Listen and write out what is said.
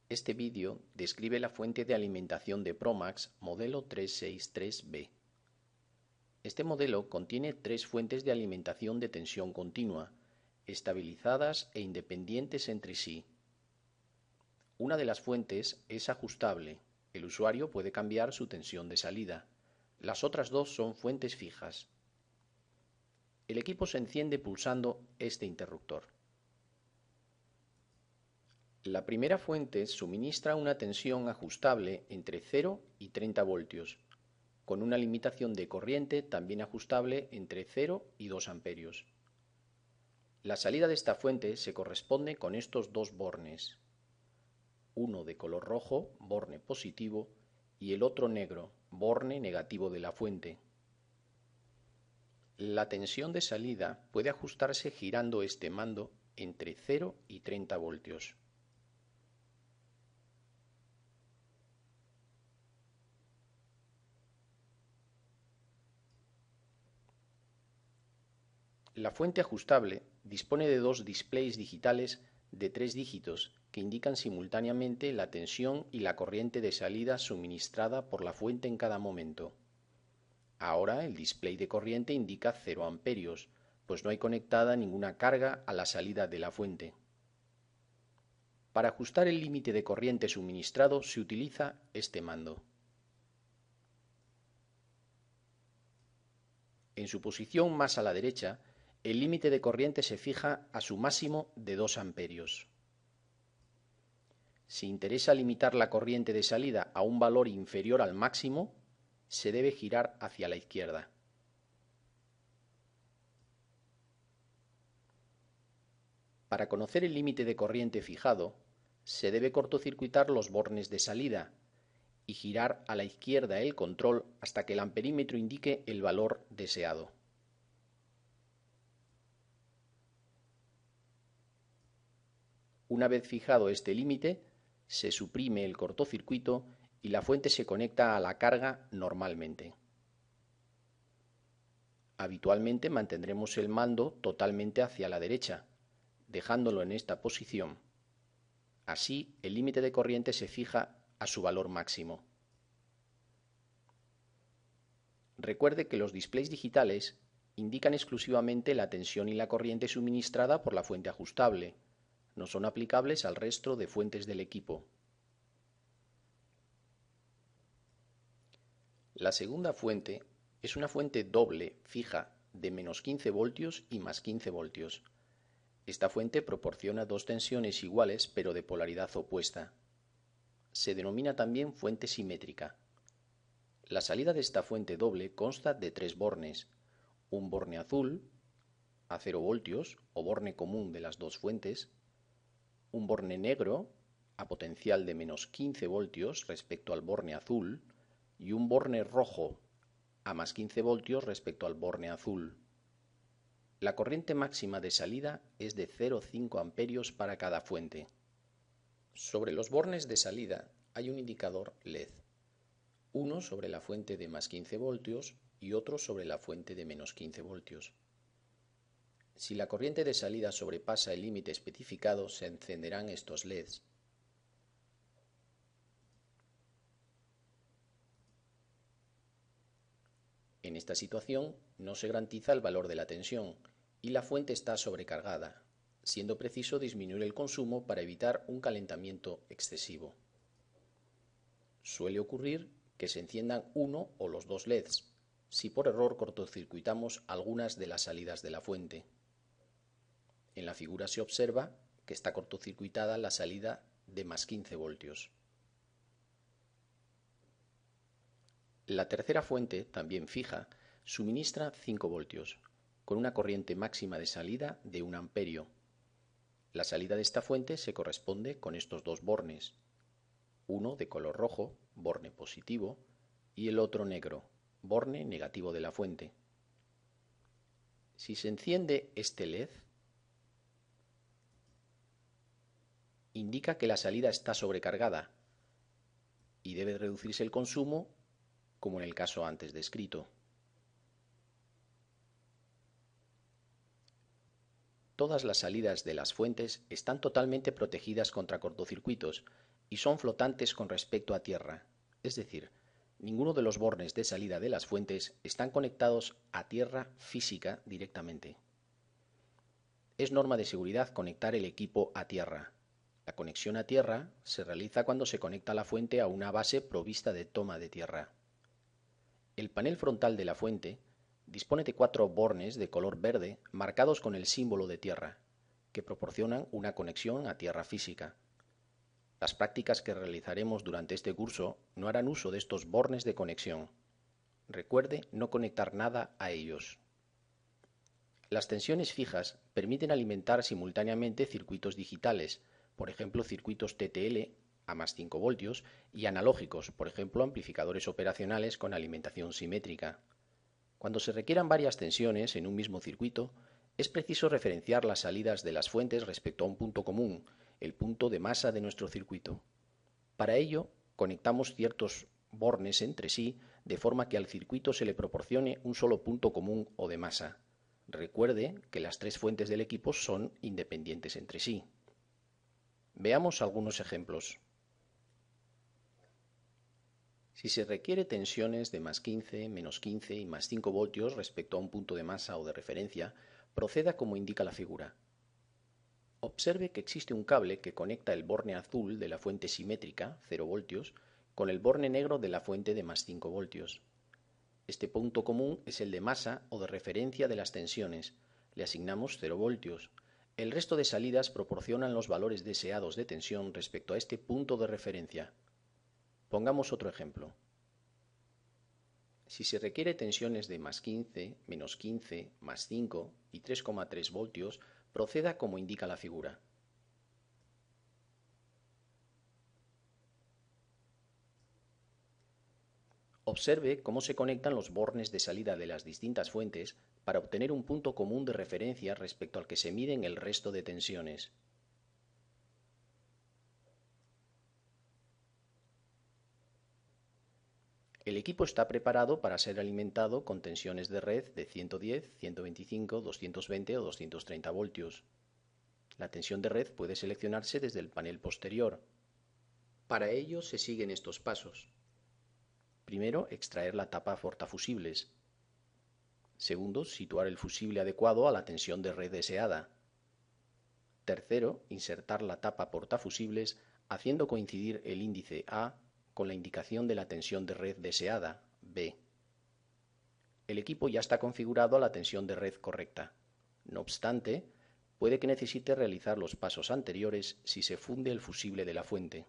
Este vídeo describe la fuente de alimentación de Promax modelo 363B. Este modelo contiene tres fuentes de alimentación de tensión continua, estabilizadas e independientes entre sí. Una de las fuentes es ajustable. El usuario puede cambiar su tensión de salida. Las otras dos son fuentes fijas. El equipo se enciende pulsando este interruptor. La primera fuente suministra una tensión ajustable entre 0 y 30 voltios, con una limitación de corriente también ajustable entre 0 y 2 amperios. La salida de esta fuente se corresponde con estos dos bornes, uno de color rojo, borne positivo, y el otro negro, borne negativo de la fuente. La tensión de salida puede ajustarse girando este mando entre 0 y 30 voltios. La fuente ajustable dispone de dos displays digitales de 3 dígitos que indican simultáneamente la tensión y la corriente de salida suministrada por la fuente en cada momento. Ahora el display de corriente indica 0 amperios, pues no hay conectada ninguna carga a la salida de la fuente. Para ajustar el límite de corriente suministrado se utiliza este mando. En su posición más a la derecha, el límite de corriente se fija a su máximo de 2 amperios. Si interesa limitar la corriente de salida a un valor inferior al máximo, se debe girar hacia la izquierda. Para conocer el límite de corriente fijado, se debe cortocircuitar los bornes de salida y girar a la izquierda el control hasta que el amperímetro indique el valor deseado. Una vez fijado este límite, se suprime el cortocircuito y la fuente se conecta a la carga normalmente. Habitualmente mantendremos el mando totalmente hacia la derecha, dejándolo en esta posición. Así, el límite de corriente se fija a su valor máximo. Recuerde que los displays digitales indican exclusivamente la tensión y la corriente suministrada por la fuente ajustable. No son aplicables al resto de fuentes del equipo. La segunda fuente es una fuente doble fija de menos 15 voltios y más 15 voltios. Esta fuente proporciona dos tensiones iguales pero de polaridad opuesta. Se denomina también fuente simétrica. La salida de esta fuente doble consta de tres bornes, un borne azul a 0 voltios o borne común de las dos fuentes, un borne negro a potencial de menos 15 voltios respecto al borne azul y un borne rojo a más 15 voltios respecto al borne azul. La corriente máxima de salida es de 0,5 amperios para cada fuente. Sobre los bornes de salida hay un indicador LED, uno sobre la fuente de más 15 voltios y otro sobre la fuente de menos 15 voltios. Si la corriente de salida sobrepasa el límite especificado, se encenderán estos LEDs. En esta situación no se garantiza el valor de la tensión y la fuente está sobrecargada, siendo preciso disminuir el consumo para evitar un calentamiento excesivo. Suele ocurrir que se enciendan uno o los dos LEDs, si por error cortocircuitamos algunas de las salidas de la fuente. En la figura se observa que está cortocircuitada la salida de más 15 voltios. La tercera fuente, también fija, suministra 5 voltios, con una corriente máxima de salida de 1 amperio. La salida de esta fuente se corresponde con estos dos bornes, uno de color rojo, borne positivo, y el otro negro, borne negativo de la fuente. Si se enciende este LED, indica que la salida está sobrecargada y debe reducirse el consumo, como en el caso antes descrito. Todas las salidas de las fuentes están totalmente protegidas contra cortocircuitos y son flotantes con respecto a tierra, es decir, ninguno de los bornes de salida de las fuentes están conectados a tierra física directamente. Es norma de seguridad conectar el equipo a tierra. La conexión a tierra se realiza cuando se conecta la fuente a una base provista de toma de tierra. El panel frontal de la fuente dispone de 4 bornes de color verde marcados con el símbolo de tierra, que proporcionan una conexión a tierra física. Las prácticas que realizaremos durante este curso no harán uso de estos bornes de conexión. Recuerde no conectar nada a ellos. Las tensiones fijas permiten alimentar simultáneamente circuitos digitales, por ejemplo circuitos TTL a más 5 voltios, y analógicos, por ejemplo amplificadores operacionales con alimentación simétrica. Cuando se requieran varias tensiones en un mismo circuito, es preciso referenciar las salidas de las fuentes respecto a un punto común, el punto de masa de nuestro circuito. Para ello, conectamos ciertos bornes entre sí de forma que al circuito se le proporcione un solo punto común o de masa. Recuerde que las 3 fuentes del equipo son independientes entre sí. Veamos algunos ejemplos. Si se requiere tensiones de más 15, menos 15 y más 5 voltios respecto a un punto de masa o de referencia, proceda como indica la figura. Observe que existe un cable que conecta el borne azul de la fuente simétrica, 0 voltios, con el borne negro de la fuente de más 5 voltios. Este punto común es el de masa o de referencia de las tensiones. Le asignamos 0 voltios. El resto de salidas proporcionan los valores deseados de tensión respecto a este punto de referencia. Pongamos otro ejemplo. Si se requiere tensiones de más 15, menos 15, más 5 y 3,3 voltios, proceda como indica la figura. Observe cómo se conectan los bornes de salida de las distintas fuentes para obtener un punto común de referencia respecto al que se miden el resto de tensiones. El equipo está preparado para ser alimentado con tensiones de red de 110, 125, 220 o 230 voltios. La tensión de red puede seleccionarse desde el panel posterior. Para ello se siguen estos pasos. Primero, extraer la tapa portafusibles. Segundo, situar el fusible adecuado a la tensión de red deseada. Tercero, insertar la tapa portafusibles haciendo coincidir el índice A con la indicación de la tensión de red deseada, B. El equipo ya está configurado a la tensión de red correcta. No obstante, puede que necesite realizar los pasos anteriores si se funde el fusible de la fuente.